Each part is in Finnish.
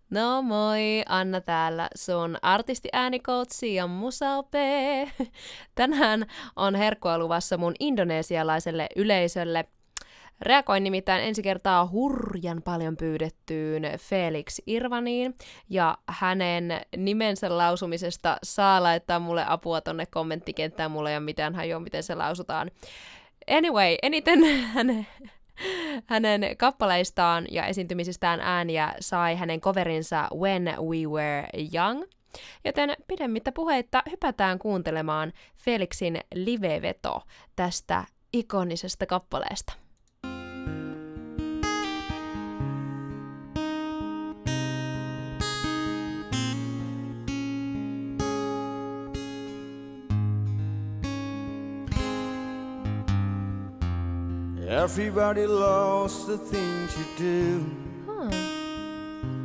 No moi, Anna täällä, sun artistiäänikoutsi ja musaope. Tänään on herkkua luvassa mun indonesialaiselle yleisölle. Reagoin nimittäin ensi kertaa hurjan paljon pyydettyyn Felix Irvaniin, ja hänen nimensä lausumisesta saa laittaa mulle apua tonne kommenttikenttään, mulla ei ole mitään hajua, miten se lausutaan. Anyway, eniten hänen kappaleistaan ja esiintymisistään ääniä sai hänen coverinsa When We Were Young, joten pidemmittä puheitta hypätään kuuntelemaan Felixin live-veto tästä ikonisesta kappaleesta. Everybody loves the things you do,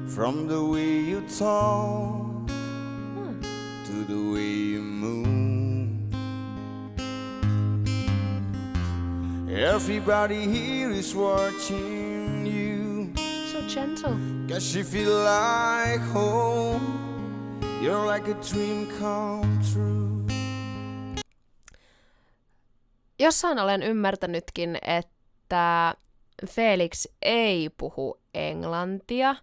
from the way you talk to the way you move. Everybody here is watching you, So gentle. 'cause you feel like home. You're like a dream come true. Jossain olen ymmärtänytkin, että Felix ei puhu englantia.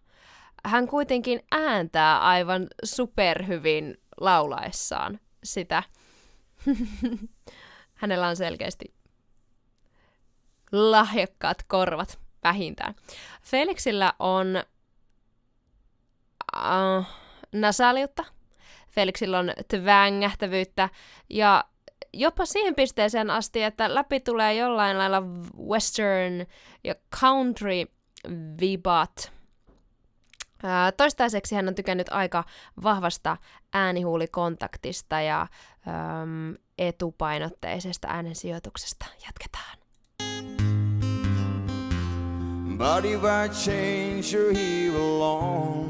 Hän kuitenkin ääntää aivan superhyvin laulaessaan sitä. Hänellä on selkeästi lahjakkaat korvat vähintään. Felixillä on nasaliutta. Felixillä on tvängähtävyyttä ja jopa siihen pisteeseen asti, että läpi tulee jollain lailla western ja country vibat. Toistaiseksi hän on tykännyt aika vahvasta äänihuulikontaktista ja etupainotteisesta äänensijoituksesta. Jatketaan. But if I change you're here alone,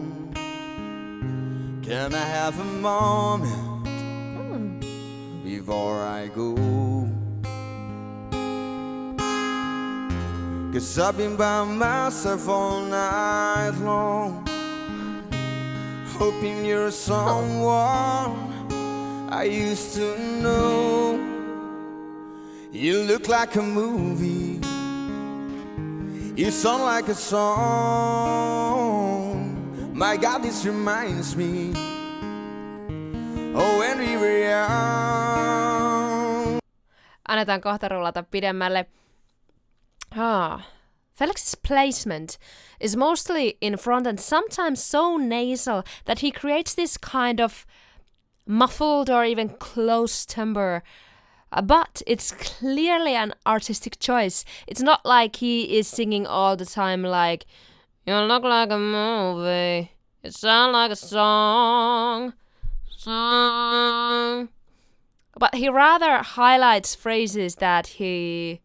can I have a moment before I go? 'Cause I've been by myself all night long, hoping you're someone I used to know. You look like a movie, you sound like a song. My God, this reminds me, oh, when we were young. Annetaan kohta rullata pidemmälle. Felix's placement is mostly in front and sometimes so nasal that he creates this kind of muffled or even close timbre. But it's clearly an artistic choice. It's not like he is singing all the time like, you look like a movie, you sound like a song. But he rather highlights phrases that he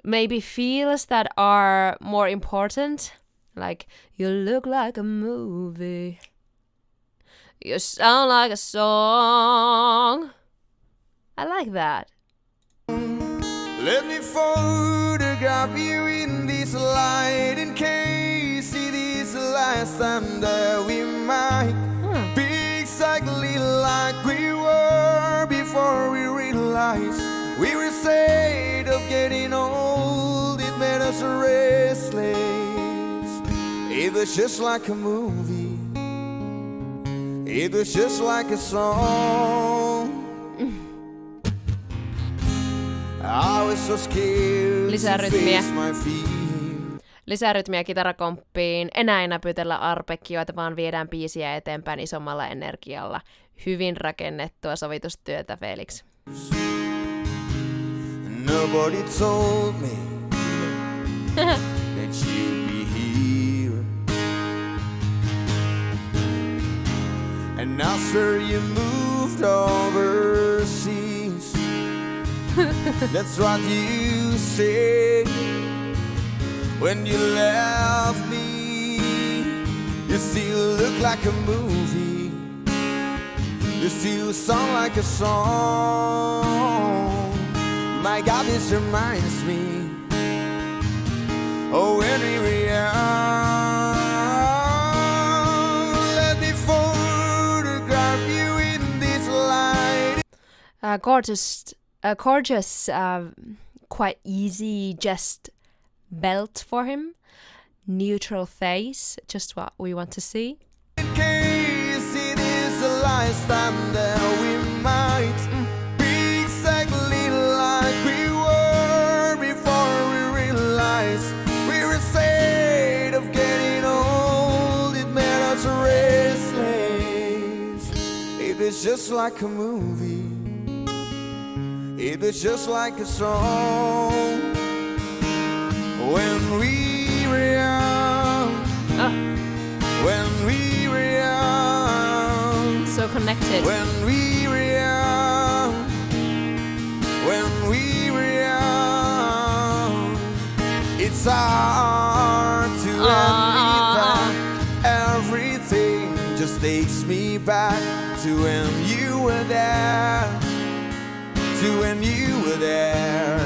maybe feels that are more important, like, you look like a movie, you sound like a song. I like that. Let me photograph you in this light, in case it is the last time that we might be exactly like we were before we realized we were afraid of getting old. It made us restless. It was just like a movie, it was just like a song. I was so scared to face my fear. Lisärytmiä kitarakomppiin. Enää ei näpytellä arpeggioita, vaan viedään biisiä eteenpäin isommalla energialla. Hyvin rakennettua sovitustyötä, Felix. Nobody told me that you'd be here, and I swear you moved overseas. That's what you said when you left me. You still look like a movie, you still sound like a song. My God, this reminds me, oh, when we were young. gorgeous, quite easy, just belt for him. Neutral face, just what we want to see. In case it is a lifetime that we might be exactly like we were before we realized we were afraid of getting old. It made us restless. It was just like a movie. It was just like a song. When we were young. When we were young. So connected. When we were young. When we were young. It's hard to admit that everything just takes me back to when you were there. To when you were there.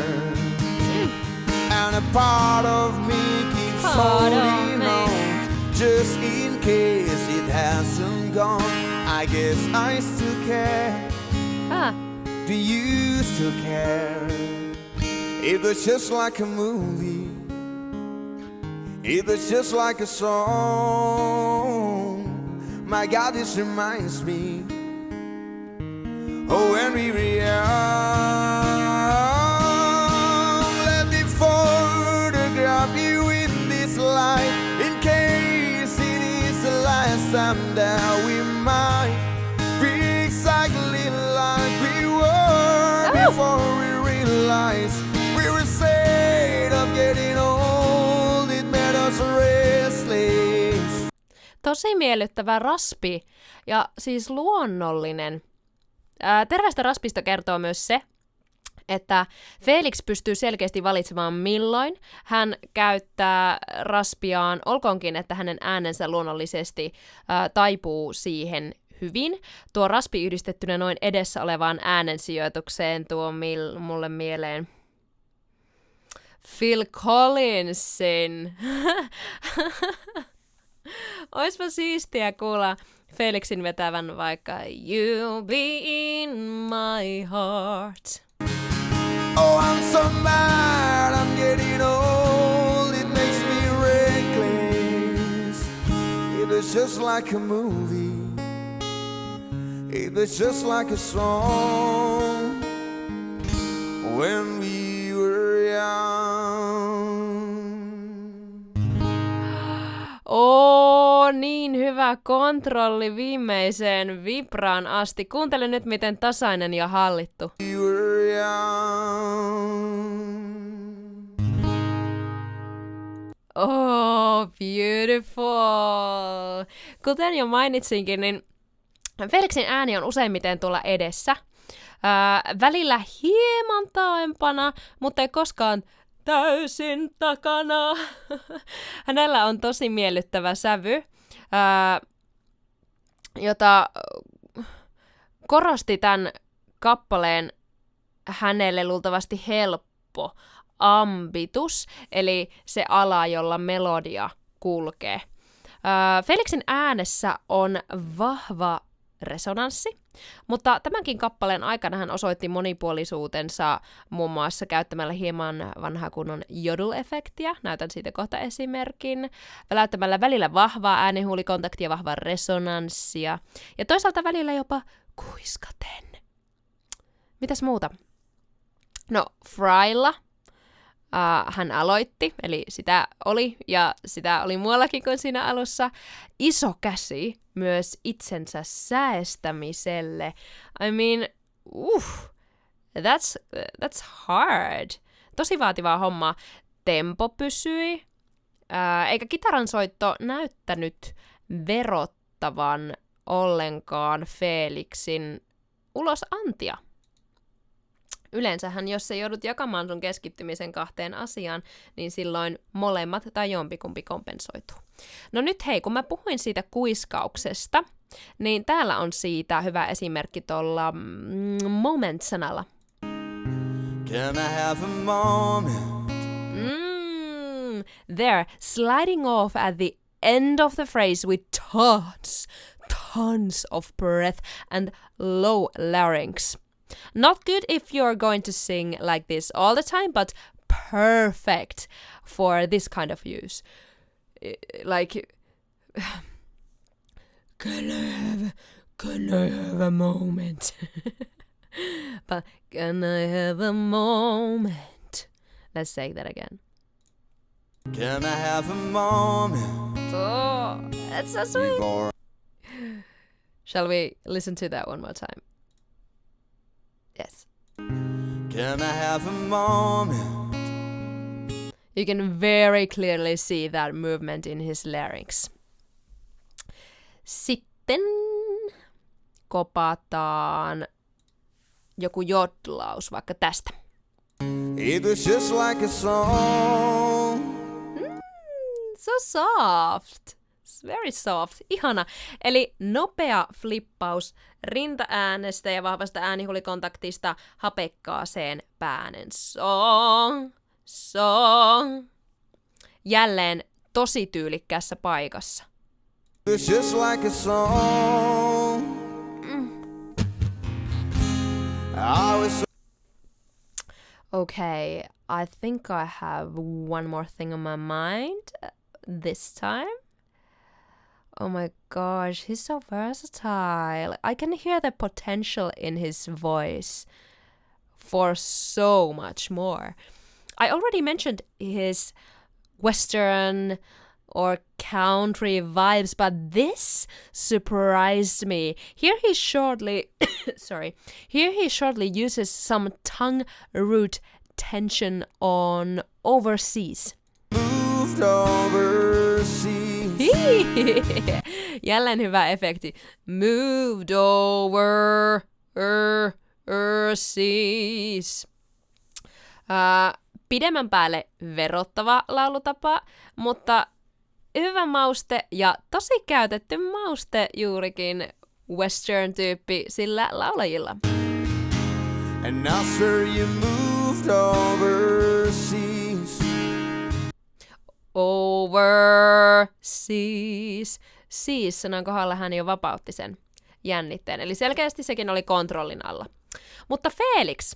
And a part of me keeps holding on, just in case it hasn't gone. I guess I still care. Do you still care? It was just like a movie. It was just like a song. My God, this reminds me. Oh, when we were young, let me photograph you in this light, in case it is the last time that we might be exactly like we were before we realized we were afraid of getting old. It made us restless. Tosi miellyttävä raspi ja siis luonnollinen. Terveestä raspista kertoo myös se, että Felix pystyy selkeästi valitsemaan milloin hän käyttää raspiaan, olkoonkin, että hänen äänensä luonnollisesti taipuu siihen hyvin. Tuo raspi yhdistettynä noin edessä olevaan äänensijoitukseen tuo mulle mieleen Phil Collinsin. Oispa siistiä kuulla Felixin vetävän vaikka You'll be in my heart. Oh, I'm so mad, I'm getting old, it makes me reckless. It was just like a movie. It was just like a song. When we were young. Niin hyvä kontrolli viimeiseen vibraan asti. Kuuntele nyt, miten tasainen ja hallittu. We were young. Oh, beautiful. Kuten jo mainitsinkin, niin Felixin ääni on useimmiten tuolla edessä. Välillä hieman taaempana, mutta ei koskaan täysin takana. Hänellä on tosi miellyttävä sävy, jota korosti tämän kappaleen hänelle luultavasti helppo ambitus, eli se ala, jolla melodia kulkee. Felixin äänessä on vahva resonanssi, mutta tämänkin kappaleen aikana hän osoitti monipuolisuutensa muun muassa käyttämällä hieman vanhaa kunnon jodel-efektiä, näytän siitä kohta esimerkin, väläyttämällä välillä vahvaa äänihuulikontaktia, vahvaa resonanssia ja toisaalta välillä jopa kuiskaten. Mitäs muuta? No, Frylla hän aloitti, eli sitä oli muuallakin kuin siinä alussa, iso käsi myös itsensä säestämiselle. I mean, that's hard. Tosi vaativaa hommaa. Tempo pysyi, eikä kitaran soitto näyttänyt verottavan ollenkaan Felixin ulosantia. Yleensähän, jos sä joudut jakamaan sun keskittymisen kahteen asiaan, niin silloin molemmat tai jompikumpi kompensoituu. No nyt hei, kun mä puhuin siitä kuiskauksesta, niin täällä on siitä hyvä esimerkki tuolla moment-sanalla. Can I have a moment? There, sliding off at the end of the phrase with tons of breath and low larynx. Not good if you're going to sing like this all the time, but perfect for this kind of use. Like, can I have a moment? But can I have a moment? Let's say that again. Can I have a moment? Oh, that's so sweet. Before Shall we listen to that one more time? Yes. can I have a moment? You can very clearly see that movement in his larynx. Sitten kopataan joku jodlaus vaikka tästä. It was just like a song. So soft. It's very soft. Ihana. Eli nopea flippaus rintaäänestä ja vahvasta äänihulikontaktista hapekkaaseen päänen. Song. Song. Jälleen tosi tyylikkäässä paikassa. It was just like a song. I was Okay, I think I have one more thing on my mind this time. Oh my gosh, he's so versatile. I can hear the potential in his voice for so much more. I already mentioned his Western or country vibes, but this surprised me. Here he shortly uses some tongue root tension on overseas. moved overseas. Jälleen hyvä efekti. Moved overseas. Pidemmän päälle verottava laulutapa, mutta hyvä mauste ja tosi käytetty mauste juurikin western-tyyppi sillä laulajilla. And now sir you moved overseas. Overseas. Siis sanan kohdalla hän jo vapautti sen jännitteen. Eli selkeästi sekin oli kontrollin alla. Mutta Felix,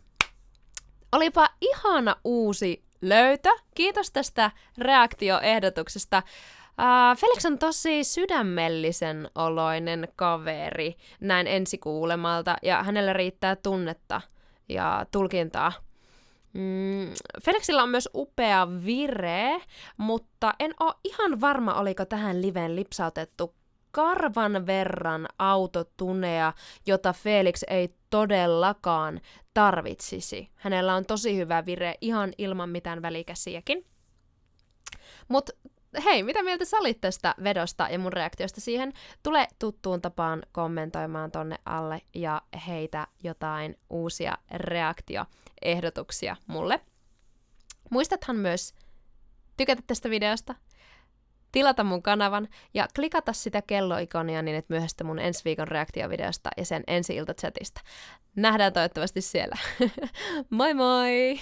olipa ihana uusi löytö. Kiitos tästä reaktioehdotuksesta. Felix on tosi sydämellisen oloinen kaveri näin ensikuulemalta ja hänellä riittää tunnetta ja tulkintaa. Felixillä on myös upea vire, mutta en ole ihan varma, oliko tähän liveen lipsautettu karvan verran autotunea, jota Felix ei todellakaan tarvitsisi. Hänellä on tosi hyvä vire ihan ilman mitään välikäsiäkin. Mut hei, mitä mieltä sä olit tästä vedosta ja mun reaktiosta siihen? Tule tuttuun tapaan kommentoimaan tonne alle ja heitä jotain uusia reaktioehdotuksia mulle. Muistathan myös tykätä tästä videosta, tilata mun kanavan ja klikata sitä kelloikonia niin, et myöhästä mun ensi viikon reaktiovideosta ja sen ensi-iltachatista. Nähdään toivottavasti siellä. Moi moi!